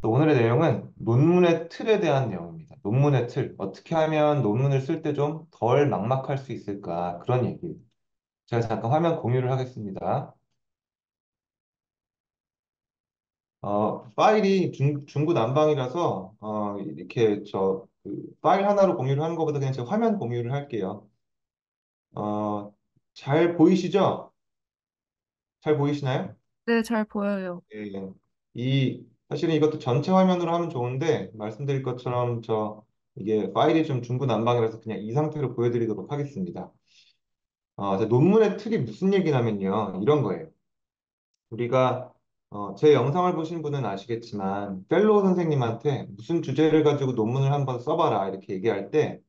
또 오늘의 내용은 논문의 틀에 대한 내용입니다. 논문의 틀. 어떻게 하면 논문을 쓸 때 좀 덜 막막할 수 있을까? 그런 얘기. 제가 잠깐 화면 공유를 하겠습니다. 파일이 중구난방이라서, 이렇게 그 파일 하나로 공유를 하는 것보다 그냥 제가 화면 공유를 할게요. 어, 잘 보이시죠? 잘 보이시나요? 네, 잘 보여요. 예, 예. 사실은 이것도 전체 화면으로 하면 좋은데, 말씀드릴 것처럼 이게 파일이 좀 중구난방이라서 그냥 이 상태로 보여드리도록 하겠습니다. 논문의 틀이 무슨 얘기냐면요. 이런 거예요. 우리가, 제 영상을 보신 분은 아시겠지만, 펠로우 선생님한테 무슨 주제를 가지고 논문을 한번 써봐라, 이렇게 얘기할 때,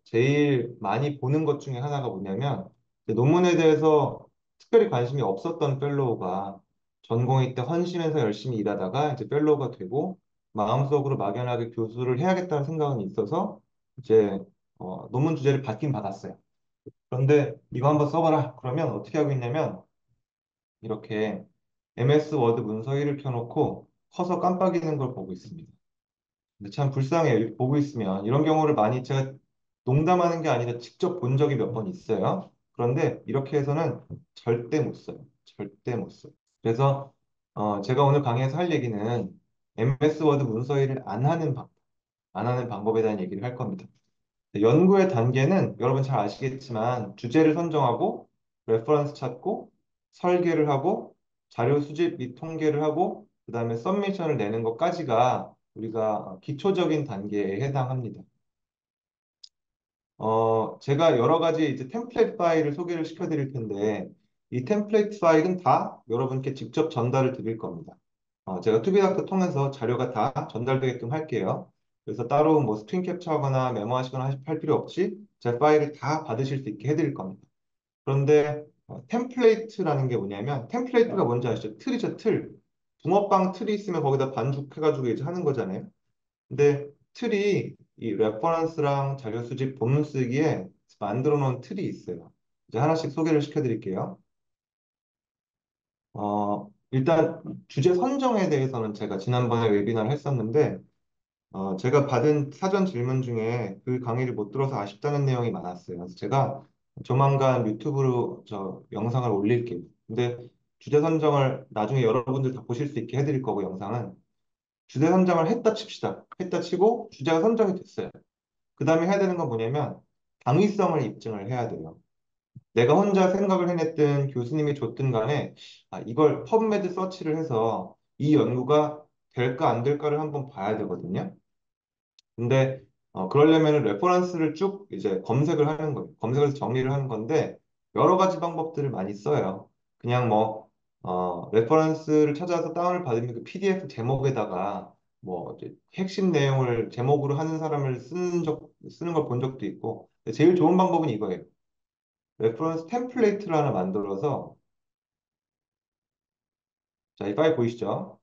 제일 많이 보는 것 중에 하나가 뭐냐면, 이제 논문에 대해서 특별히 관심이 없었던 fellow 가 전공의 때 헌신해서 열심히 일하다가 이제 펠로우가 되고, 마음속으로 막연하게 교수를 해야겠다는 생각은 있어서, 이제, 논문 주제를 받긴 받았어요. 그런데 이거 한번 써봐라. 그러면 어떻게 하고 있냐면, 이렇게 MS 워드 문서위를 켜놓고 커서 깜빡이는 걸 보고 있습니다. 근데 참 불쌍해요. 이렇게 보고 있으면 이런 경우를 많이 제가 농담하는 게 아니라 직접 본 적이 몇 번 있어요. 그런데 이렇게 해서는 절대 못 써요. 절대 못 써요. 그래서 제가 오늘 강의에서 할 얘기는 MS 워드 문서위를 안 하는 방법에 대한 얘기를 할 겁니다. 연구의 단계는 여러분 잘 아시겠지만 주제를 선정하고 레퍼런스 찾고 설계를 하고 자료 수집 및 통계를 하고 그다음에 서미션을 내는 것까지가 우리가 기초적인 단계에 해당합니다. 제가 여러 가지 이제 템플릿 파일을 소개를 시켜드릴 텐데 이 템플릿 파일은 다 여러분께 직접 전달을 드릴 겁니다. 제가 투비닥터 통해서 자료가 다 전달되게끔 할게요. 그래서 따로 뭐 스크린 캡처하거나 메모하시거나 할 필요 없이 제 파일을 다 받으실 수 있게 해드릴 겁니다. 그런데 템플레이트라는 게 뭐냐면 템플레이트가 뭔지 아시죠? 틀이죠, 틀. 붕어빵 틀이 있으면 거기다 반죽해가지고 이제 하는 거잖아요. 근데 틀이 이 레퍼런스랑 자료 수집 본문 쓰기에 만들어 놓은 틀이 있어요. 이제 하나씩 소개를 시켜드릴게요. 일단 주제 선정에 대해서는 제가 지난번에 웨비나를 했었는데 제가 받은 사전 질문 중에 그 강의를 못 들어서 아쉽다는 내용이 많았어요. 그래서 제가 조만간 유튜브로 영상을 올릴게요. 근데 주제 선정을 나중에 여러분들 다 보실 수 있게 해드릴 거고 영상은 주제 선정을 했다 칩시다. 했다 치고 주제가 선정이 됐어요. 그 다음에 해야 되는 건 뭐냐면 당위성을 입증을 해야 돼요. 내가 혼자 생각을 해냈든 교수님이 줬든 간에 이걸 펍메드 서치를 해서 이 연구가 될까 안 될까를 한번 봐야 되거든요. 근데 그러려면 레퍼런스를 쭉 이제 검색을 하는 거예요. 검색을 해서 정리를 하는 건데 여러 가지 방법들을 많이 써요. 그냥 뭐 레퍼런스를 찾아서 다운을 받으면 그 PDF 제목에다가 뭐 이제 핵심 내용을 제목으로 하는 사람을 쓰는 걸 본 적도 있고 근데 제일 좋은 방법은 이거예요. 레퍼런스 템플레이트를 하나 만들어서 자, 이 파일 보이시죠?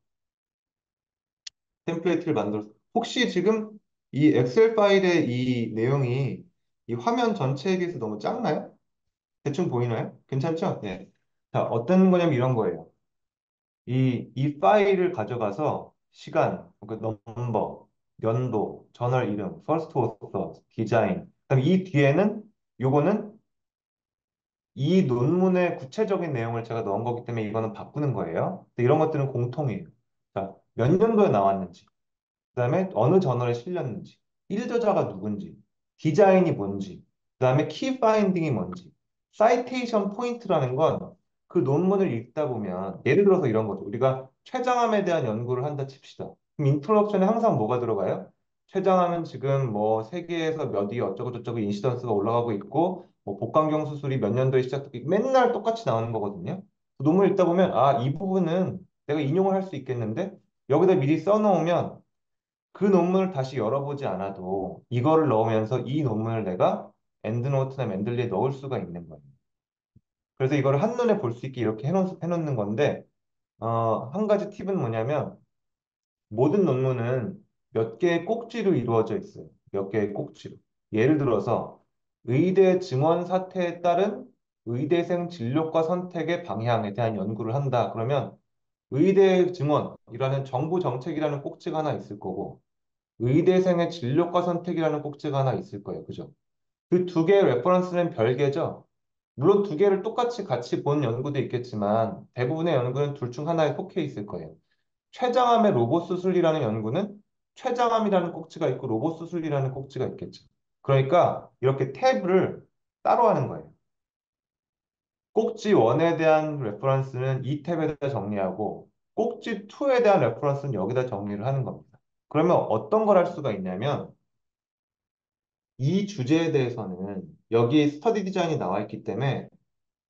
템플레이트를 만들어서 혹시 지금 이 엑셀 파일의 이 내용이 이 화면 전체에 비해서 너무 작나요? 대충 보이나요? 괜찮죠? 네. 자, 어떤 거냐면 이런 거예요. 이 파일을 가져가서 시간, 그 넘버, 연도, 저널 이름, 퍼스트 오서, 디자인. 그다음 이 뒤에는 요거는 이 논문의 구체적인 내용을 제가 넣은 거기 때문에 이거는 바꾸는 거예요. 근데 이런 것들은 공통이에요. 자, 몇 년도에 나왔는지. 그다음에 어느 저널에 실렸는지, 일저자가 누군지, 디자인이 뭔지, 그다음에 키 파인딩이 뭔지, 사이테이션 포인트라는 건 그 논문을 읽다 보면 예를 들어서 이런 거죠. 우리가 췌장암에 대한 연구를 한다 칩시다. 그럼 인트로덕션에 항상 뭐가 들어가요? 췌장암은 지금 뭐 세계에서 몇 위 어쩌고 저쩌고 인시던스가 올라가고 있고 뭐 복강경 수술이 몇 년도에 시작됐고 맨날 똑같이 나오는 거거든요. 그 논문 읽다 보면 이 부분은 내가 인용을 할 수 있겠는데 여기다 미리 써놓으면 그 논문을 다시 열어보지 않아도 이거를 넣으면서 이 논문을 내가 엔드노트나 맨들리에 넣을 수가 있는 거예요. 그래서 이거를 한눈에 볼 수 있게 이렇게 해놓는 건데, 한 가지 팁은 뭐냐면, 모든 논문은 몇 개의 꼭지로 이루어져 있어요. 몇 개의 꼭지로. 예를 들어서, 의대 증원 사태에 따른 의대생 진료과 선택의 방향에 대한 연구를 한다. 그러면 의대 증원이라는 정부 정책이라는 꼭지가 하나 있을 거고, 의대생의 진로과 선택이라는 꼭지가 하나 있을 거예요. 그죠? 그 두 개의 레퍼런스는 별개죠. 물론 두 개를 똑같이 같이 본 연구도 있겠지만 대부분의 연구는 둘 중 하나에 속해 있을 거예요. 췌장암의 로봇 수술이라는 연구는 췌장암이라는 꼭지가 있고 로봇 수술이라는 꼭지가 있겠죠. 그러니까 이렇게 탭을 따로 하는 거예요. 꼭지 1에 대한 레퍼런스는 이 탭에다 정리하고 꼭지 2에 대한 레퍼런스는 여기다 정리를 하는 겁니다. 그러면 어떤 걸 할 수가 있냐면 이 주제에 대해서는 여기 스터디 디자인이 나와 있기 때문에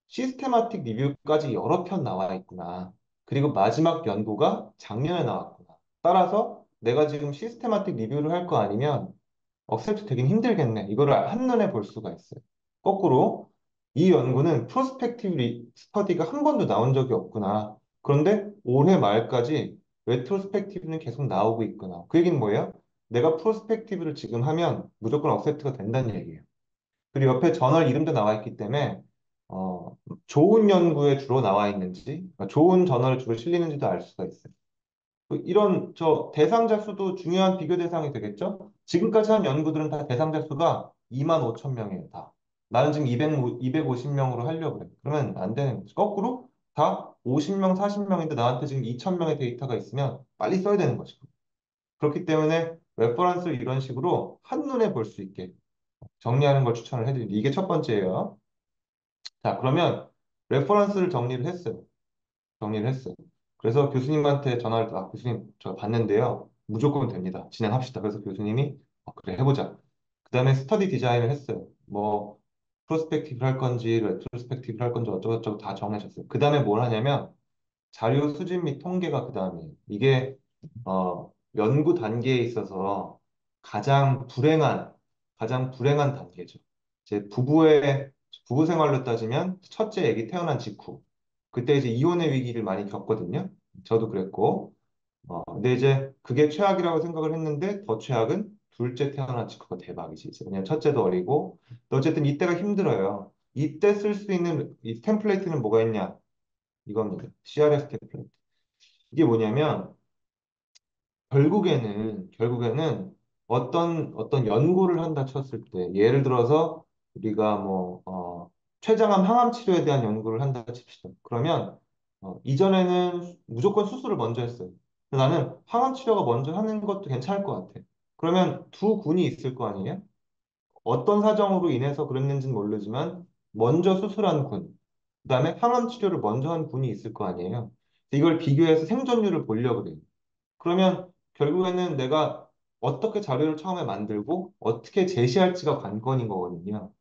시스테마틱 리뷰까지 여러 편 나와 있구나. 그리고 마지막 연구가 작년에 나왔구나. 따라서 내가 지금 시스테마틱 리뷰를 할 거 아니면 억셉트 되긴 힘들겠네. 이거를 한눈에 볼 수가 있어요. 거꾸로 이 연구는 프로스펙티브 스터디가 한 번도 나온 적이 없구나. 그런데 올해 말까지 레트로스펙티브는 계속 나오고 있구나. 그 얘기는 뭐예요? 내가 프로스펙티브를 지금 하면 무조건 억셉트가 된다는 얘기예요. 그리고 옆에 저널 이름도 나와 있기 때문에 어, 좋은 연구에 주로 나와 있는지, 그러니까 좋은 저널에 주로 실리는지도 알 수가 있어요. 이런 저 대상자 수도 중요한 비교 대상이 되겠죠? 지금까지 한 연구들은 다 대상자 수가 2만 5천 명이에요, 다. 나는 지금 250명으로 하려고 그래. 그러면 안 되는 거지. 거꾸로 다 50명, 40명인데 나한테 지금 2천 명의 데이터가 있으면 빨리 써야 되는 거죠. 그렇기 때문에 레퍼런스를 이런 식으로 한눈에 볼 수 있게 정리하는 걸 추천을 해드립니다. 이게 첫 번째예요. 자, 그러면 레퍼런스를 정리를 했어요. 정리를 했어요. 그래서 교수님한테 전화를, 교수님, 저 봤는데요. 무조건 됩니다. 진행합시다. 그래서 교수님이, 그래, 해보자. 그 다음에 스터디 디자인을 했어요. 뭐, 프로스펙티브를 할 건지, 레트로스펙티브를 할 건지 어쩌고저쩌고 다 정하셨어요. 그 다음에 뭘 하냐면, 자료 수집 및 통계가 그 다음이에요. 이게 연구 단계에 있어서 가장 불행한 가장 불행한 단계죠. 이제 부부 생활로 따지면 첫째 아기 태어난 직후 그때 이제 이혼의 위기를 많이 겪거든요. 저도 그랬고 근데 이제 그게 최악이라고 생각을 했는데 더 최악은 둘째 태어난 직후가 대박이지. 이제 왜냐면 첫째도 어리고 또 어쨌든 이때가 힘들어요. 이때 쓸 수 있는 이 템플레이트는 뭐가 있냐? 이겁니다. CRF 템플레이트. 이게 뭐냐면 결국에는 어떤 연구를 한다 쳤을 때 예를 들어서 우리가 췌장암 항암 치료에 대한 연구를 한다 칩시다. 그러면 이전에는 무조건 수술을 먼저 했어요. 근데 나는 항암 치료가 먼저 하는 것도 괜찮을 것 같아. 그러면 두 군이 있을 거 아니에요? 어떤 사정으로 인해서 그랬는지는 모르지만 먼저 수술한 군, 그다음에 항암 치료를 먼저 한 군이 있을 거 아니에요. 이걸 비교해서 생존율을 보려고 그래요. 그러면 결국에는 내가 어떻게 자료를 처음에 만들고 어떻게 제시할지가 관건인 거거든요.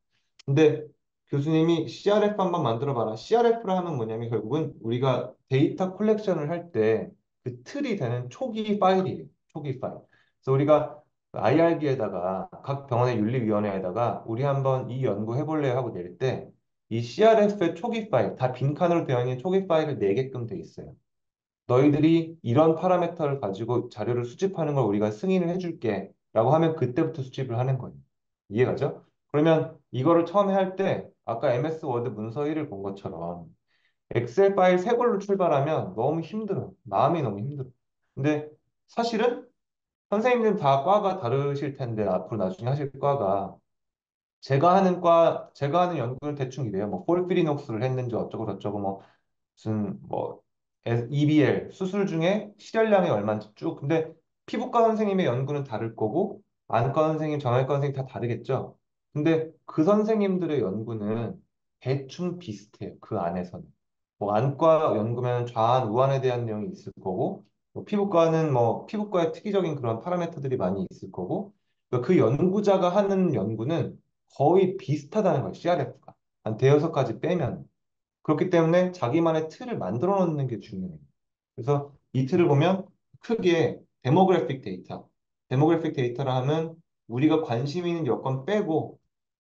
근데 교수님이 CRF 한번 만들어 봐라. CRF를 하면 뭐냐면 결국은 우리가 데이터 컬렉션을 할 때 그 틀이 되는 초기 파일이에요. 초기 파일. 그래서 우리가 IRB에다가 각 병원의 윤리위원회에다가 우리 한번 이 연구 해볼래 하고 낼 때 이 CRF의 초기 파일, 다 빈칸으로 되어 있는 초기 파일을 내게끔 돼 있어요. 너희들이 이런 파라미터를 가지고 자료를 수집하는 걸 우리가 승인을 해줄게 라고 하면 그때부터 수집을 하는 거예요. 이해가죠? 그러면 이거를 처음에 할 때 아까 MS 워드 문서 1을 본 것처럼 엑셀 파일 새 걸로 출발하면 너무 힘들어요. 마음이 너무 힘들어요. 근데 사실은 선생님들은 다 과가 다르실 텐데 앞으로 나중에 하실 과가 제가 하는 연구는 대충 이래요. 뭐 폴피리녹스를 했는지 어쩌고 저쩌고 뭐 무슨 EBL 수술 중에 실혈량이 얼마인지 쭉. 근데 피부과 선생님의 연구는 다를 거고 안과 선생님, 정형외과 선생님 다 다르겠죠. 근데 그 선생님들의 연구는 대충 비슷해요. 그 안에서는. 뭐 안과 연구면 좌안, 우안에 대한 내용이 있을 거고 뭐 피부과는 뭐 피부과의 특이적인 그런 파라미터들이 많이 있을 거고 그러니까 그 연구자가 하는 연구는 거의 비슷하다는 거예요. CRF가. 한 대여섯 가지 빼면. 그렇기 때문에 자기만의 틀을 만들어 놓는 게 중요해요. 그래서 이 틀을 보면 크게 데모그래픽 데이터. 데모그래픽 데이터라 하면 우리가 관심 있는 여건 빼고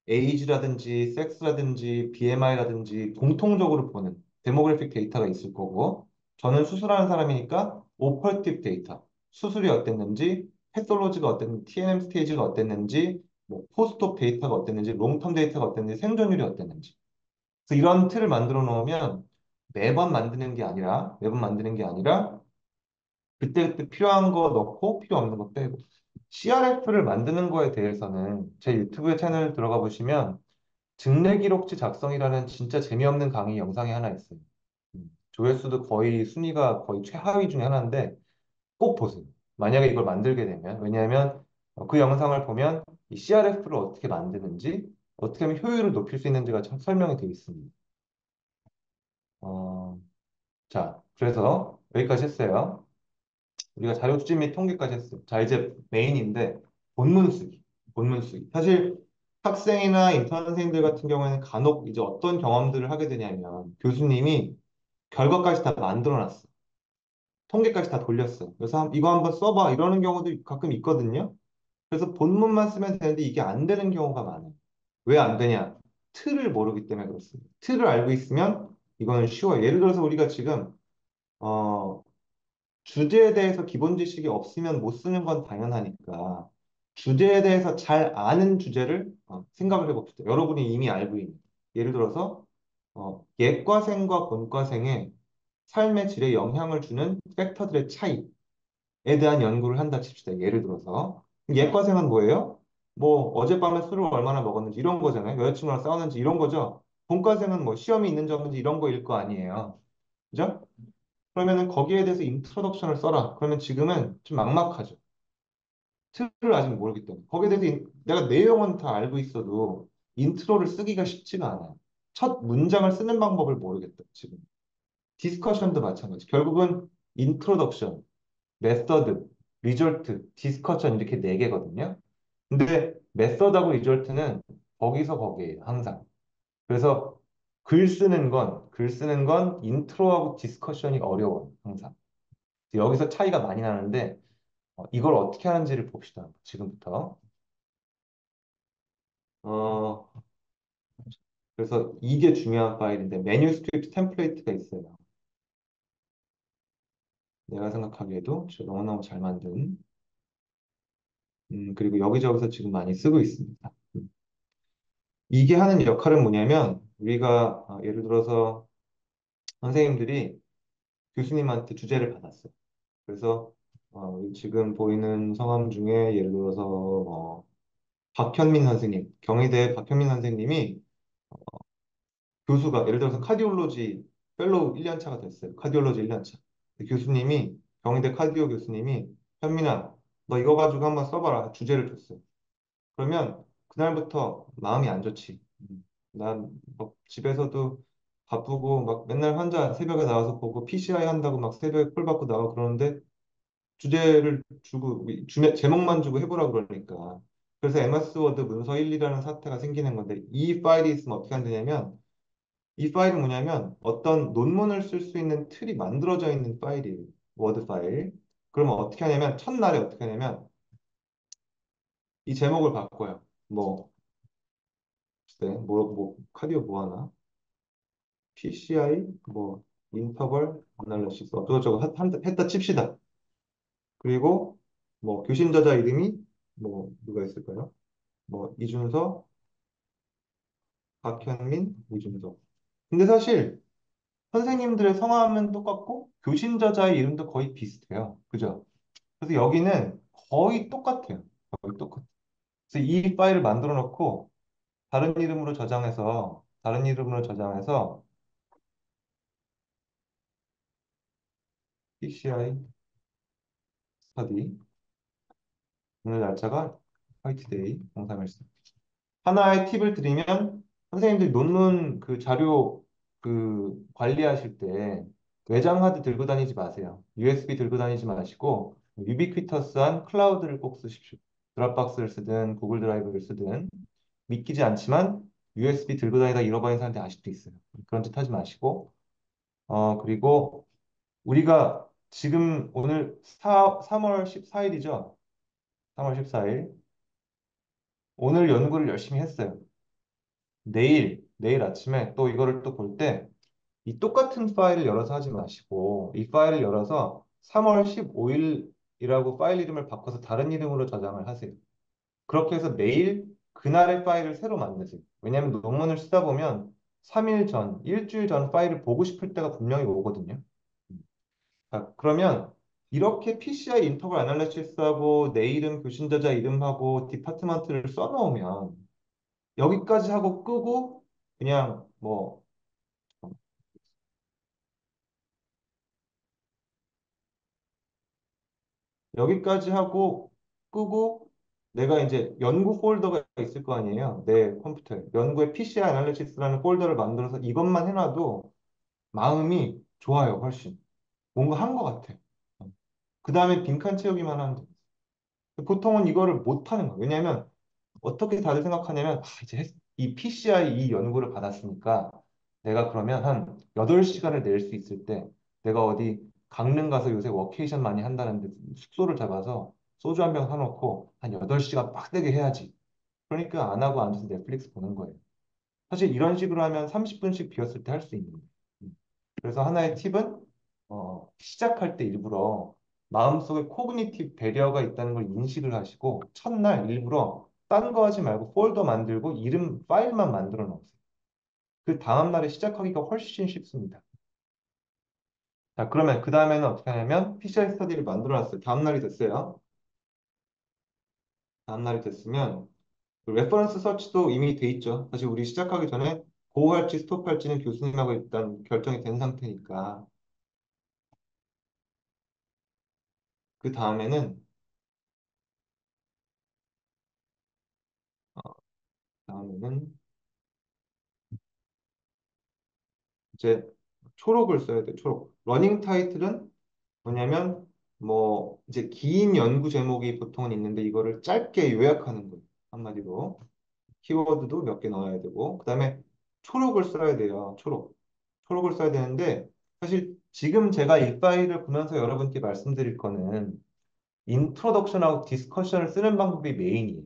에이지라든지 섹스라든지 BMI라든지 공통적으로 보는 데모그래픽 데이터가 있을 거고 저는 수술하는 사람이니까 오퍼레이티브 데이터. 수술이 어땠는지, 패솔로지가 어땠는지, TNM 스테이지가 어땠는지, 뭐 포스트옵 데이터가 어땠는지, 롱텀 데이터가 어땠는지, 생존율이 어땠는지. 그래서 이런 틀을 만들어 놓으면 매번 만드는 게 아니라 그때그때 필요한 거 넣고 필요 없는 거 빼고. CRF를 만드는 거에 대해서는 제 유튜브 채널 들어가 보시면 증례 기록지 작성이라는 진짜 재미없는 강의 영상이 하나 있어요. 조회수도 거의 순위가 거의 최하위 중에 하나인데 꼭 보세요. 만약에 이걸 만들게 되면. 왜냐하면 그 영상을 보면 이 CRF를 어떻게 만드는지, 어떻게 하면 효율을 높일 수 있는지가 설명이 되어 있습니다. 어, 자, 그래서 여기까지 했어요. 우리가 자료 추진 및 통계까지 했어요. 자, 이제 메인인데 본문 쓰기. 본문 쓰기. 사실 학생이나 인턴 선생님들 같은 경우에는 간혹 이제 어떤 경험들을 하게 되냐면 교수님이 결과까지 다 만들어 놨어. 통계까지 다 돌렸어. 그래서 이거 한번 써봐. 이러는 경우도 가끔 있거든요. 그래서 본문만 쓰면 되는데 이게 안 되는 경우가 많아요. 왜 안 되냐? 틀을 모르기 때문에 그렇습니다. 틀을 알고 있으면 이거는 쉬워요. 예를 들어서 우리가 지금 어, 주제에 대해서 기본 지식이 없으면 못 쓰는 건 당연하니까 주제에 대해서 잘 아는 주제를 생각을 해봅시다. 여러분이 이미 알고 있는. 예를 들어서 예과생과 본과생의 삶의 질에 영향을 주는 팩터들의 차이에 대한 연구를 한다 칩시다. 예를 들어서 예과생은 뭐예요? 뭐 어젯밤에 술을 얼마나 먹었는지 이런 거잖아요. 여자친구랑 싸웠는지 이런 거죠. 본과생은 뭐 시험이 있는지 없는지 이런 거일 거 아니에요. 그죠? 그러면은 거기에 대해서 인트로덕션을 써라. 그러면 지금은 좀 막막하죠. 틀을 아직 모르기 때문에. 거기에 대해서 내가 내용은 다 알고 있어도 인트로를 쓰기가 쉽지가 않아요. 첫 문장을 쓰는 방법을 모르겠다, 지금. 디스커션도 마찬가지. 결국은 인트로덕션, 메서드, 리졸트, 디스커션 이렇게 네 개거든요. 근데 메서드하고 리졸트는 거기서 거기에요, 항상. 그래서 글 쓰는 건 인트로하고 디스커션이 어려워요, 항상. 여기서 차이가 많이 나는데 이걸 어떻게 하는지를 봅시다. 지금부터. 어, 그래서 이게 중요한 파일인데 매뉴스크립트 템플레이트가 있어요. 내가 생각하기에도 진짜 너무너무 잘 만든 그리고 여기저기서 지금 많이 쓰고 있습니다. 이게 하는 역할은 뭐냐면 우리가 예를 들어서 선생님들이 교수님한테 주제를 받았어요. 그래서 지금 보이는 성함 중에 예를 들어서 박현민 선생님, 경희대 박현민 선생님이 교수가 예를 들어서 카디올로지 펠로우 1년 차가 됐어요. 카디올로지 1년 차. 교수님이 경희대 카디오 교수님이 현민아 너 이거 가지고 한번 써봐라 주제를 줬어요. 그러면 그날부터 마음이 안 좋지. 난뭐 집에서도 바쁘고 막 맨날 환자 새벽에 나와서 보고 PCI 한다고 막 새벽에 콜 받고 나가고 그러는데 주제를 주고 제목만 주고 해보라 그러니까. 그래서 MS 워드 문서 1, 2라는 사태가 생기는 건데 이 파일이 있으면 어떻게 한다냐면 이 파일은 뭐냐면 어떤 논문을 쓸 수 있는 틀이 만들어져 있는 파일이에요. 워드 파일. 그러면 어떻게 하냐면 첫날에 어떻게 하냐면 이 제목을 바꿔요. 뭐, 글쎄, 카디오 뭐 하나? PCI, 뭐, 인터벌 어널리시스 어쩌고저쩌고 했다 칩시다. 그리고 뭐 교신 저자 이름이 뭐 누가 있을까요? 뭐 이준서, 박현민, 이준서. 근데 사실 선생님들의 성함은 똑같고 교신 저자의 이름도 거의 비슷해요. 그죠? 그래서 여기는 거의 똑같아요. 거의 똑같아요. 그래서 이 파일을 만들어 놓고 다른 이름으로 저장해서 PCI 스터디 오늘 날짜가 화이트데이 0313 하나의 팁을 드리면 선생님들이 논문 그 자료 그 관리하실 때 외장 하드 들고 다니지 마세요. USB 들고 다니지 마시고 유비퀴터스한 클라우드를 꼭 쓰십시오. 드랍박스를 쓰든 구글 드라이브를 쓰든 믿기지 않지만 USB 들고 다니다 잃어버린 사람들이 아직도 있어요. 그런 짓 하지 마시고 그리고 우리가 지금 오늘 3월 14일이죠. 3월 14일 오늘 연구를 열심히 했어요. 내일 아침에 또 이거를 또 볼 때 이 똑같은 파일을 열어서 하지 마시고 이 파일을 열어서 3월 15일이라고 파일 이름을 바꿔서 다른 이름으로 저장을 하세요. 그렇게 해서 매일 그날의 파일을 새로 만드세요. 왜냐하면 논문을 쓰다 보면 3일 전, 일주일 전 파일을 보고 싶을 때가 분명히 오거든요. 자, 그러면 이렇게 PCI 인터벌 애널리시스하고 내 이름, 교신자자 이름하고 디파트먼트를 써놓으면 여기까지 하고 끄고 그냥 뭐 여기까지 하고 끄고 내가 이제 연구 폴더가 있을 거 아니에요. 내 컴퓨터에. 연구에 PCI 애널리시스라는 폴더를 만들어서 이것만 해놔도 마음이 좋아요, 훨씬. 뭔가 한 것 같아. 그 다음에 빈칸 채우기만 하면 돼. 보통은 이거를 못 하는 거예요. 왜냐하면 어떻게 다들 생각하냐면 이제 이 PCI 이 연구를 받았으니까 내가 그러면 한 8시간을 낼 수 있을 때 내가 어디 강릉 가서 요새 워케이션 많이 한다는데 숙소를 잡아서 소주 한 병 사놓고 한 8시간 빡세게 해야지. 그러니까 안 하고 앉아서 넷플릭스 보는 거예요. 사실 이런 식으로 하면 30분씩 비었을 때 할 수 있는 거예요. 그래서 하나의 팁은 시작할 때 일부러 마음속에 코그니티브 배리어가 있다는 걸 인식을 하시고 첫날 일부러 딴 거 하지 말고 폴더 만들고 이름 파일만 만들어 놓으세요. 그 다음 날에 시작하기가 훨씬 쉽습니다. 자, 그러면 그 다음에는 어떻게 하냐면 PCI 스터디를 만들어 놨어요. 다음 날이 됐어요. 다음 날이 됐으면 그 레퍼런스 서치도 이미 돼 있죠. 사실 우리 시작하기 전에 고할지 스톱할지는 교수님하고 일단 결정이 된 상태니까 그 다음에는 이제 초록을 써야 돼. 초록. 러닝 타이틀은 뭐냐면 뭐 이제 긴 연구 제목이 보통은 있는데 이거를 짧게 요약하는 거예요. 한마디로. 키워드도 몇 개 넣어야 되고 그다음에 초록을 써야 돼요. 초록. 초록을 써야 되는데 사실 지금 제가 이 파일을 보면서 여러분께 말씀드릴 거는 인트로덕션하고 디스커션을 쓰는 방법이 메인이에요.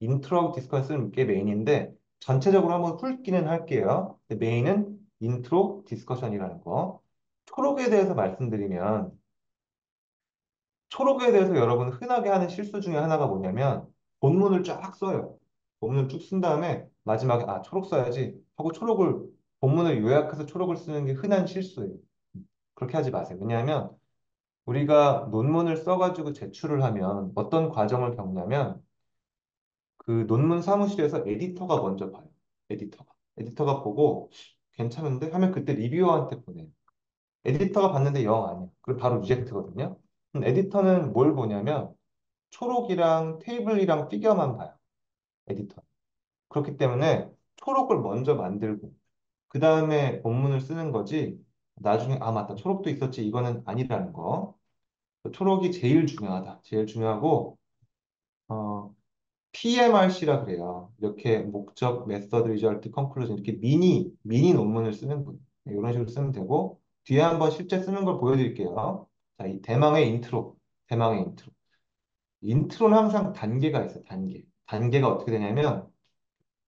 인트로하고 디스커션 쓰는 게 메인인데 전체적으로 한번 훑기는 할게요. 근데 메인은 인트로, 디스커션이라는 거. 초록에 대해서 말씀드리면 초록에 대해서 여러분 흔하게 하는 실수 중에 하나가 뭐냐면 본문을 쫙 써요. 본문을 쭉 쓴 다음에 마지막에 초록 써야지 하고 초록을 본문을 요약해서 초록을 쓰는 게 흔한 실수예요. 그렇게 하지 마세요. 왜냐하면 우리가 논문을 써가지고 제출을 하면 어떤 과정을 겪냐면 그 논문 사무실에서 에디터가 먼저 봐요. 에디터가. 에디터가 보고 괜찮은데 하면 그때 리뷰어한테 보내요. 에디터가 봤는데 영 아니야. 그럼 바로 리젝트거든요. 에디터는 뭘 보냐면 초록이랑 테이블이랑 피겨만 봐요. 에디터. 그렇기 때문에 초록을 먼저 만들고 그 다음에 본문을 쓰는 거지. 나중에 맞다. 초록도 있었지. 이거는 아니라는 거. 초록이 제일 중요하다. 제일 중요하고 어, PMRC라 그래요. 이렇게 목적, 메서드, 리절트, 컨클루전 이렇게 미니 논문을 쓰는 분. 이런 식으로 쓰면 되고 뒤에 한번 실제 쓰는 걸 보여드릴게요. 자, 이 대망의 인트로. 대망의 인트로. 인트로는 항상 단계가 있어요. 단계. 단계가 어떻게 되냐면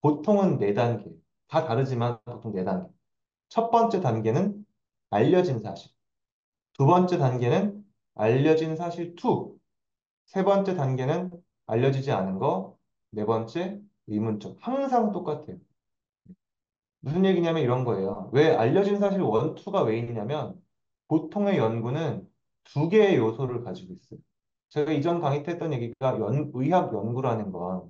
보통은 네 단계. 다 다르지만 보통 네 단계. 첫 번째 단계는 알려진 사실. 두 번째 단계는 알려진 사실 2. 세 번째 단계는 알려지지 않은 거. 네 번째 의문점. 항상 똑같아요. 무슨 얘기냐면 이런 거예요. 왜 알려진 사실 1, 2가 왜 있냐면 보통의 연구는 두 개의 요소를 가지고 있어요. 제가 이전 강의 때 했던 얘기가 의학 연구라는 건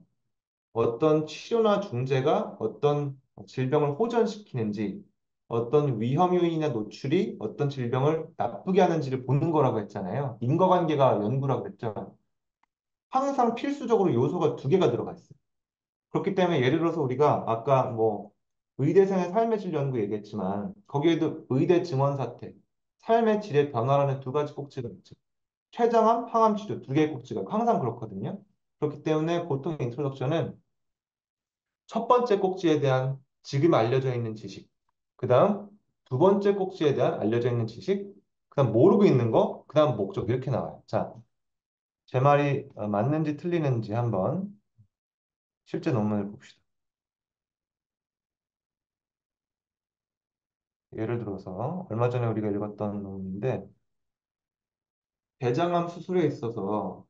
어떤 치료나 중재가 어떤 질병을 호전시키는지 어떤 위험 요인이나 노출이 어떤 질병을 나쁘게 하는지를 보는 거라고 했잖아요. 인과관계가 연구라고 했죠. 항상 필수적으로 요소가 두 개가 들어가 있어요. 그렇기 때문에 예를 들어서 우리가 아까 뭐 의대생의 삶의 질 연구 얘기했지만 거기에도 의대 증원 사태, 삶의 질의 변화라는 두 가지 꼭지가 있죠. 췌장암, 항암 치료 두 개의 꼭지가 있고 항상 그렇거든요. 그렇기 때문에 보통 인트로덕션은 첫 번째 꼭지에 대한 지금 알려져 있는 지식, 그 다음 두 번째 꼭지에 대한 알려져 있는 지식, 그 다음 모르고 있는 거, 그 다음 목적 이렇게 나와요. 자, 제 말이 맞는지 틀리는지 한번 실제 논문을 봅시다. 예를 들어서 얼마 전에 우리가 읽었던 논문인데 대장암 수술에 있어서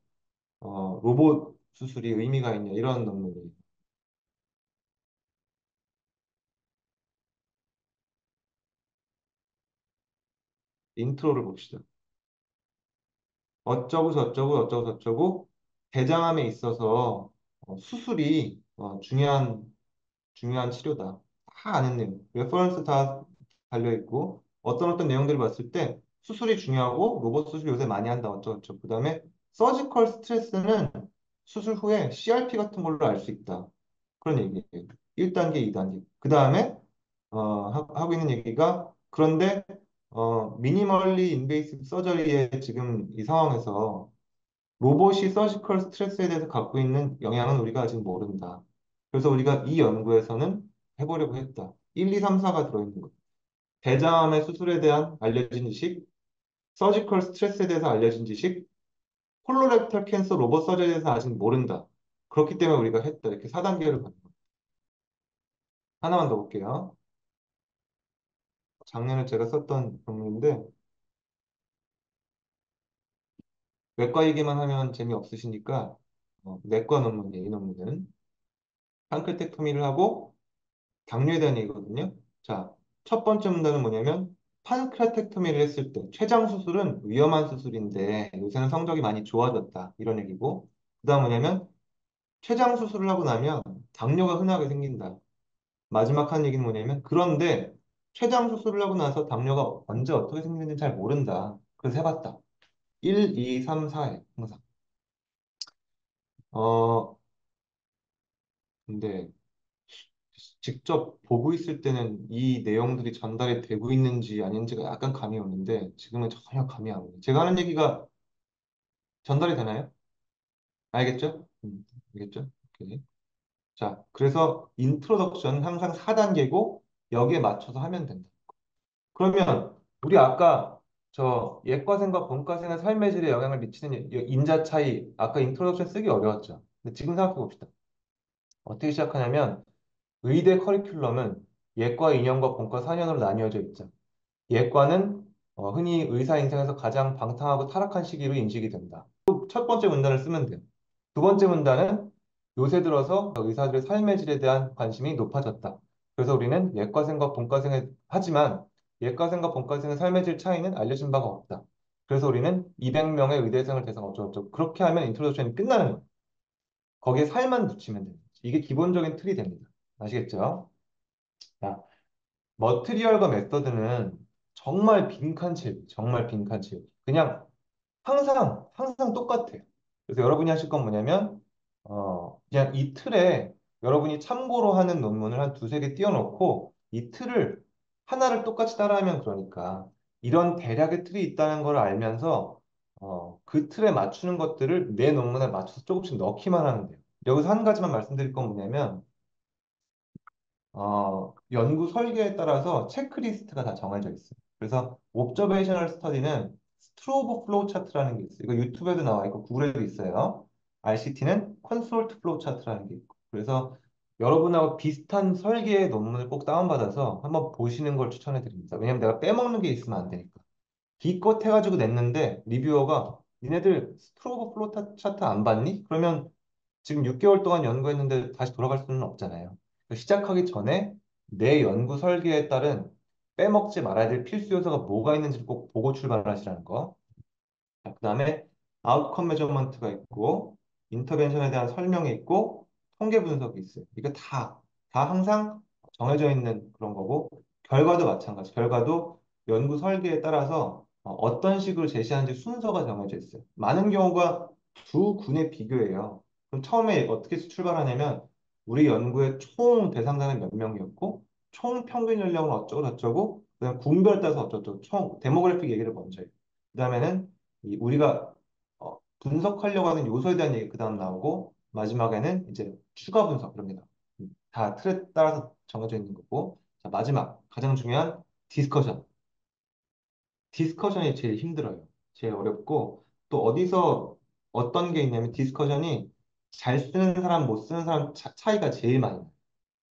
로봇 수술이 의미가 있냐 이런 논문이에요. 인트로를 봅시다. 어쩌고 저쩌고 어쩌고 저쩌고 대장암에 있어서 수술이 중요한 치료다. 다 아는 내용. 레퍼런스 다 달려있고, 어떤 내용들을 봤을 때 수술이 중요하고, 로봇 수술 요새 많이 한다, 어쩌고저쩌고. 그 다음에 서지컬 스트레스는 수술 후에 CRP 같은 걸로 알 수 있다. 그런 얘기예요. 1단계, 2단계. 그 다음에, 하고 있는 얘기가, 그런데, 미니멀리 인베이시브 서저리의 지금 이 상황에서 로봇이 서지컬 스트레스에 대해서 갖고 있는 영향은 우리가 아직 모른다. 그래서 우리가 이 연구에서는 해보려고 했다. 1, 2, 3, 4가 들어있는 것. 대장암의 수술에 대한 알려진 지식, 서지컬 스트레스에 대해서 알려진 지식, 콜로렉탈 캔서 로봇 서저리에 대해서 아직 모른다. 그렇기 때문에 우리가 했다. 이렇게 4단계를 가는 거. 하나만 더 볼게요. 작년에 제가 썼던 논문인데 외과 얘기만 하면 재미없으시니까 내과 논문이에요. 이 논문은. 판클텍토미를 하고 당뇨에 대한 얘기거든요. 자, 첫 번째 문단은 뭐냐면 판크라텍토미를 했을 때 췌장 수술은 위험한 수술인데 요새는 성적이 많이 좋아졌다. 이런 얘기고. 그다음 뭐냐면 췌장 수술을 하고 나면 당뇨가 흔하게 생긴다. 마지막 한 얘기는 뭐냐면 그런데 췌장 수술을 하고 나서 당뇨가 언제 어떻게 생기는지 잘 모른다. 그래서 해봤다. 1, 2, 3, 4에 항상. 어, 근데 직접 보고 있을 때는 이 내용들이 전달이 되고 있는지 아닌지가 약간 감이 오는데 지금은 전혀 감이 안 오네요. 제가 하는 얘기가 전달이 되나요? 알겠죠? 알겠죠? 오케이. 자, 그래서 인트로덕션은 항상 4단계고 여기에 맞춰서 하면 된다. 그러면 우리 아까 저 예과생과 본과생의 삶의 질에 영향을 미치는 인자 차이 아까 인트로덕션 쓰기 어려웠죠. 근데 지금 생각해 봅시다. 어떻게 시작하냐면 의대 커리큘럼은 예과 2년과 본과 4년으로 나뉘어져 있죠. 예과는 흔히 의사 인생에서 가장 방탕하고 타락한 시기로 인식이 된다. 첫 번째 문단을 쓰면 돼요. 두 번째 문단은 요새 들어서 의사들의 삶의 질에 대한 관심이 높아졌다. 그래서 우리는 예과생과 본과생을 하지만 예과생과 본과생의 삶의 질 차이는 알려진 바가 없다. 그래서 우리는 200명의 의대생을 대상 어쩌고저쩌고 그렇게 하면 인트로덕션이 끝나는 거예요. 거기에 살만 붙이면 됩니다. 이게 기본적인 틀이 됩니다. 아시겠죠? 자, 머트리얼과 메서드는 정말 빈칸 채우기. 그냥 항상 똑같아요. 그래서 여러분이 하실 건 뭐냐면, 그냥 이 틀에 여러분이 참고로 하는 논문을 한 두세 개 띄워놓고 이 틀을 하나를 똑같이 따라하면 그러니까 이런 대략의 틀이 있다는 걸 알면서 그 틀에 맞추는 것들을 내 논문에 맞춰서 조금씩 넣기만 하면 돼요. 여기서 한 가지만 말씀드릴 건 뭐냐면, 연구 설계에 따라서 체크리스트가 다 정해져 있어요. 그래서 옵저베이셔널 스터디는 스트로브 플로우 차트라는 게 있어요. 이거 유튜브에도 나와 있고 구글에도 있어요. RCT는 컨솔트 플로우 차트라는 게 있고. 그래서 여러분하고 비슷한 설계의 논문을 꼭 다운받아서 한번 보시는 걸 추천해 드립니다. 왜냐면 내가 빼먹는 게 있으면 안 되니까. 기껏 해가지고 냈는데 리뷰어가 니네들 스트로브 플로우 차트 안 봤니? 그러면 지금 6개월 동안 연구했는데 다시 돌아갈 수는 없잖아요. 시작하기 전에 내 연구 설계에 따른 빼먹지 말아야 될 필수 요소가 뭐가 있는지를 꼭 보고 출발하시라는 거. 자, 그다음에 아웃컴 메저먼트가 있고 인터벤션에 대한 설명이 있고 통계 분석이 있어요. 이거 다 항상 정해져 있는 그런 거고 결과도 마찬가지. 결과도 연구 설계에 따라서 어떤 식으로 제시하는지 순서가 정해져 있어요. 많은 경우가 두 군의 비교예요. 그럼 처음에 어떻게 출발하냐면 우리 연구의 총 대상자는 몇 명이었고 총 평균 연령은 어쩌고 저쩌고 그다음 군별 따서 어쩌고 총 데모그래픽 얘기를 먼저 해요. 그다음에는 우리가 분석하려고 하는 요소에 대한 얘기 그다음 나오고 마지막에는 이제 추가 분석 그럽니다. 다 틀에 따라서 정해져 있는 거고 자, 마지막 가장 중요한 디스커션. 디스커션이 제일 힘들어요. 제일 어렵고 또 어디서 어떤 게 있냐면 디스커션이 잘 쓰는 사람 못 쓰는 사람 차이가 제일 많이 나요.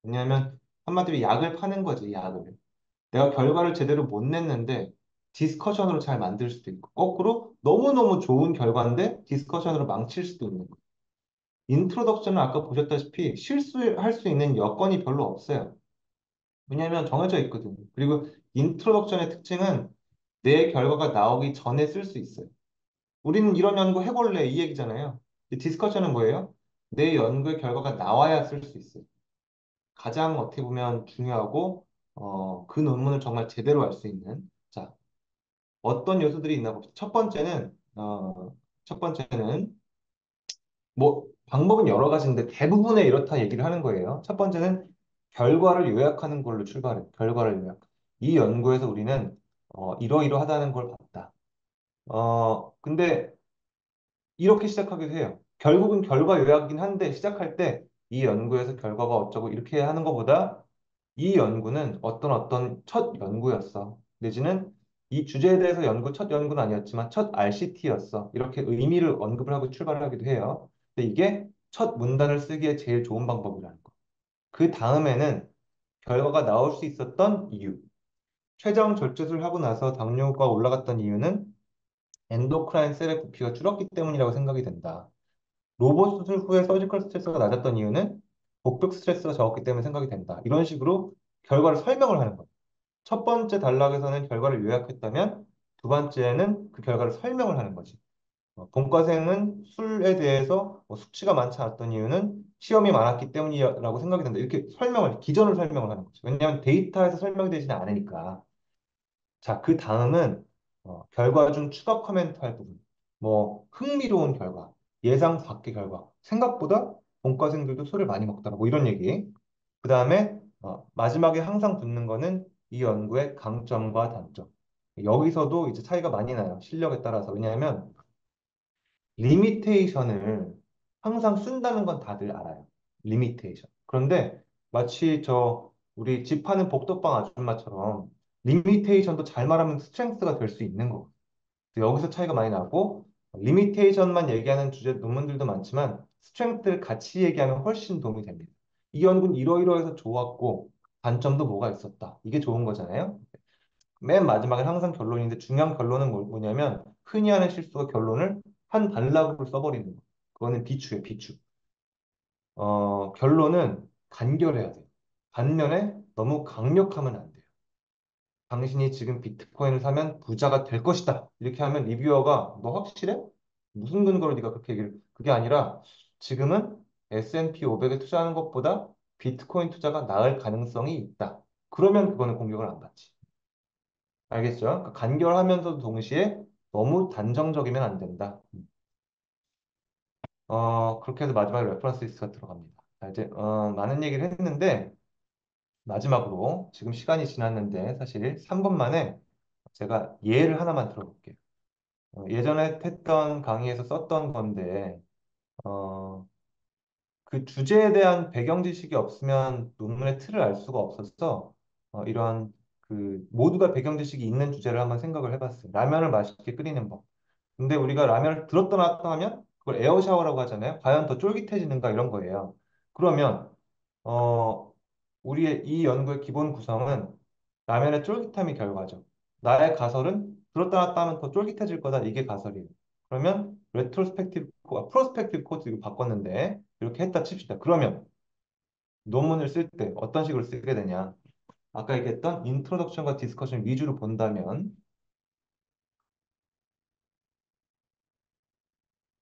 왜냐하면 한마디로 약을 파는 거지 약을. 내가 결과를 제대로 못 냈는데 디스커션으로 잘 만들 수도 있고 거꾸로 너무너무 좋은 결과인데 디스커션으로 망칠 수도 있는 거예요. 인트로덕션은 아까 보셨다시피 실수할 수 있는 여건이 별로 없어요. 왜냐하면 정해져 있거든요. 그리고 인트로덕션의 특징은 내 결과가 나오기 전에 쓸 수 있어요. 우리는 이런 연구 해볼래 이 얘기잖아요. 이 디스커션은 뭐예요? 내 연구의 결과가 나와야 쓸 수 있어요. 가장 어떻게 보면 중요하고 그 논문을 정말 제대로 할 수 있는 자 어떤 요소들이 있나 봅시다. 첫 번째는 뭐 방법은 여러 가지인데 대부분의 이렇다 얘기를 하는 거예요. 첫 번째는 결과를 요약하는 걸로 출발해. 결과를 요약. 이 연구에서 우리는 이러이러하다는 걸 봤다. 근데 이렇게 시작하기도 해요. 결국은 결과 요약이긴 한데 시작할 때 이 연구에서 결과가 어쩌고 이렇게 하는 것보다 이 연구는 어떤 첫 연구였어. 내지는 이 주제에 대해서 첫 연구는 아니었지만 첫 RCT였어. 이렇게 의미를 언급을 하고 출발을 하기도 해요. 근데 이게 첫 문단을 쓰기에 제일 좋은 방법이라는 거. 그 다음에는 결과가 나올 수 있었던 이유. 췌장 절제술을 하고 나서 당뇨가 올라갔던 이유는 엔도크라인 셀의 부피가 줄었기 때문이라고 생각이 된다. 로봇 수술 후에 서지컬 스트레스가 낮았던 이유는 복벽 스트레스가 적었기 때문에 생각이 된다. 이런 식으로 결과를 설명을 하는 거예요. 첫 번째 단락에서는 결과를 요약했다면 두 번째는 그 결과를 설명을 하는 거지. 본과생은 술에 대해서 수치가 많지 않았던 이유는 시험이 많았기 때문이라고 생각이 된다. 이렇게 기전을 설명을 하는 거죠. 왜냐하면 데이터에서 설명이 되지는 않으니까. 자, 그 다음은 결과 중 추가 코멘트 할 부분. 뭐 흥미로운 결과, 예상 밖의 결과, 생각보다 본과생들도 술을 많이 먹더라. 뭐 이런 얘기. 그 다음에 마지막에 항상 붙는 거는 이 연구의 강점과 단점. 여기서도 이제 차이가 많이 나요. 실력에 따라서. 왜냐하면 리미테이션을 항상 쓴다는 건 다들 알아요. 리미테이션. 그런데 마치 우리 집 파는 복덕방 아줌마처럼 리미테이션도 잘 말하면 스트렝스가 될 수 있는 거. 여기서 차이가 많이 나고 리미테이션만 얘기하는 주제 논문들도 많지만 스트렝스를 같이 얘기하면 훨씬 도움이 됩니다. 이 연구는 이러이러해서 좋았고 단점도 뭐가 있었다. 이게 좋은 거잖아요. 맨 마지막에 항상 결론인데 중요한 결론은 뭐냐면 흔히 하는 실수가 결론을 한 단락으로 써버리는 거. 그거는 비추예요, 비추. 결론은 간결해야 돼요. 반면에 너무 강력하면 안 돼요. 당신이 지금 비트코인을 사면 부자가 될 것이다. 이렇게 하면 리뷰어가 너 확실해? 무슨 근거로 네가 그렇게 얘기를 그게 아니라 지금은 S&P 500에 투자하는 것보다 비트코인 투자가 나을 가능성이 있다. 그러면 그거는 공격을 안 받지. 알겠죠? 그러니까 간결하면서도 동시에 너무 단정적이면 안 된다. 그렇게 해서 마지막에 레퍼런스 리스트가 들어갑니다. 자, 이제 많은 얘기를 했는데 마지막으로 지금 시간이 지났는데 사실 3분 만에 제가 예를 하나만 들어볼게요. 예전에 했던 강의에서 썼던 건데 어, 그 주제에 대한 배경 지식이 없으면 논문의 틀을 알 수가 없어서 이런 그 모두가 배경 지식이 있는 주제를 한번 생각을 해봤어요. 라면을 맛있게 끓이는 법. 근데 우리가 라면을 들었다 놨다 하면 그걸 에어 샤워라고 하잖아요. 과연 더 쫄깃해지는가 이런 거예요. 그러면 어, 우리의 이 연구의 기본 구성은 라면의 쫄깃함이 결과죠. 나의 가설은 들었다 놨다 하면 더 쫄깃해질 거다. 이게 가설이에요. 그러면 프로스펙티브 코드 이거 바꿨는데 이렇게 했다 칩시다. 그러면 논문을 쓸 때 어떤 식으로 쓰게 되냐? 아까 얘기했던 인트로덕션과 디스커션 위주로 본다면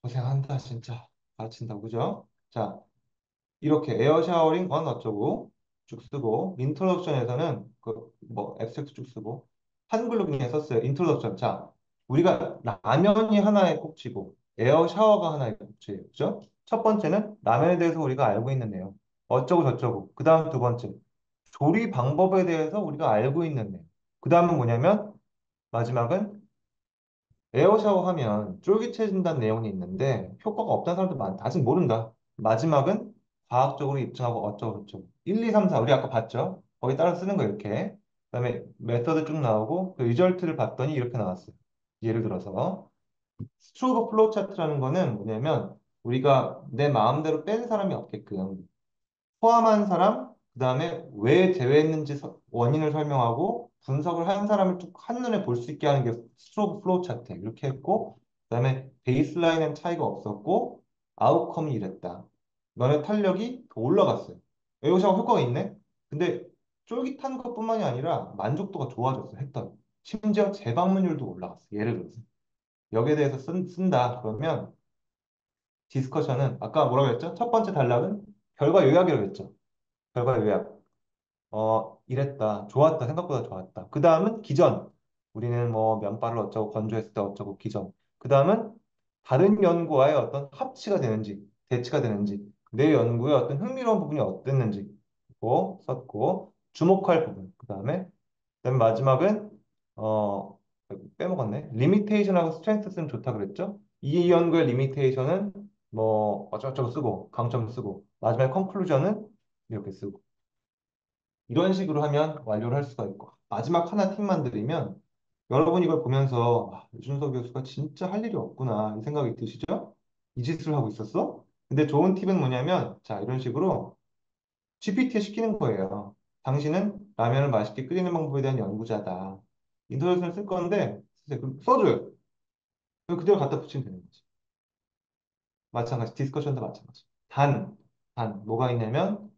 고생한다 진짜 가르친다 그죠? 자 이렇게 에어 샤워링 언 어쩌고 쭉 쓰고 인트로덕션에서는 그 뭐 앱스트랙트 쭉 쓰고 한글로 그냥 썼어요. 인트로덕션. 자, 우리가 라면이 하나의 꼭지고 에어 샤워가 하나의 꼭지예요. 그죠? 첫 번째는 라면에 대해서 우리가 알고 있는 내용. 어쩌고 저쩌고. 그다음 두 번째. 조리 방법에 대해서 우리가 알고 있는 내용. 그다음은 뭐냐면 마지막은 에어 샤워하면 쫄깃해진다는 내용이 있는데 효과가 없다는 사람도 많다. 아직 모른다. 마지막은 과학적으로 입증하고 어쩌고 저쩌고. 1, 2, 3, 4 우리 아까 봤죠? 거기 따라 쓰는 거 이렇게. 그다음에 메서드 쭉 나오고 그 리절트를 봤더니 이렇게 나왔어요. 예를 들어서 스트로브 플로우 차트라는 거는 뭐냐면 우리가 내 마음대로 뺀 사람이 없게끔 포함한 사람, 그 다음에 왜 제외했는지 원인을 설명하고 분석을 한 사람을 쭉 한눈에 볼 수 있게 하는 게 스트로브 플로우 차트. 이렇게 했고, 그 다음에 베이스라인엔 차이가 없었고, 아웃컴이 이랬다. 너네 탄력이 더 올라갔어요. 에어샤워 효과가 있네? 근데 쫄깃한 것뿐만이 아니라 만족도가 좋아졌어, 했더니. 심지어 재방문율도 올라갔어. 예를 들어서. 여기에 대해서 쓴다. 그러면 디스커션은 아까 뭐라고 했죠? 첫 번째 단락은 결과 요약이라고 했죠. 결과 요약. 이랬다. 좋았다. 생각보다 좋았다. 그 다음은 기전. 우리는 뭐 면발을 어쩌고 건조했을 때 어쩌고 기전. 그 다음은 다른 연구와의 어떤 합치가 되는지, 대치가 되는지, 내 연구의 어떤 흥미로운 부분이 어땠는지, 고 썼고, 주목할 부분. 그다음에 마지막은, 어, 빼먹었네. 리미테이션하고 스트렝스 쓰면 좋다 그랬죠? 이 연구의 리미테이션은 뭐 어쩌고저쩌고 쓰고, 강점 쓰고, 마지막에 컨클루전은 이렇게 쓰고. 이런 식으로 하면 완료를 할 수가 있고 마지막 하나 팁만 드리면 여러분 이걸 보면서 유준석 교수가 진짜 할 일이 없구나 이 생각이 드시죠? 이 짓을 하고 있었어? 근데 좋은 팁은 뭐냐면 자 이런 식으로 GPT에 시키는 거예요. 당신은 라면을 맛있게 끓이는 방법에 대한 연구자다. 인터넷을 쓸 건데 써줘요. 그대로 갖다 붙이면 되는 거지. 마찬가지 디스커션도 마찬가지. 단 뭐가 있냐면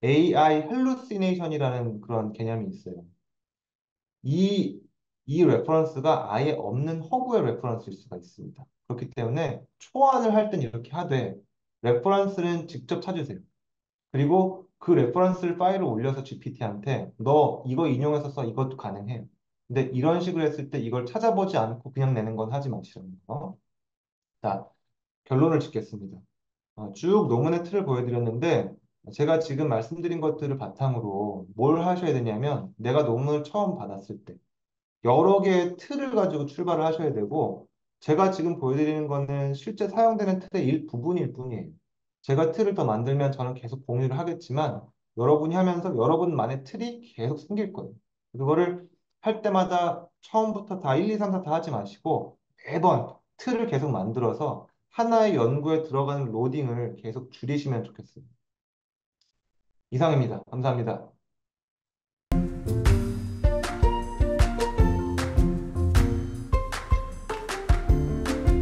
AI 할루시네이션이라는 그런 개념이 있어요. 이, 이 레퍼런스가 아예 없는 허구의 레퍼런스일 수가 있습니다. 그렇기 때문에 초안을 할 땐 이렇게 하되 레퍼런스는 직접 찾으세요. 그리고 그 레퍼런스를 파일을 올려서 GPT한테 너 이거 인용해서 써 이것도 가능해요. 근데 이런 식으로 했을 때 이걸 찾아보지 않고 그냥 내는 건 하지 마시라는 거. 자, 결론을 짓겠습니다. 쭉 논문의 틀을 보여드렸는데 제가 지금 말씀드린 것들을 바탕으로 뭘 하셔야 되냐면 내가 논문을 처음 받았을 때 여러 개의 틀을 가지고 출발을 하셔야 되고, 제가 지금 보여드리는 거는 실제 사용되는 틀의 일부분일 뿐이에요. 제가 틀을 더 만들면 저는 계속 공유를 하겠지만, 여러분이 하면서 여러분만의 틀이 계속 생길 거예요. 그거를 할 때마다 처음부터 다 1, 2, 3, 4 다 하지 마시고, 매번 틀을 계속 만들어서 하나의 연구에 들어가는 로딩을 계속 줄이시면 좋겠어요. 이상입니다. 감사합니다.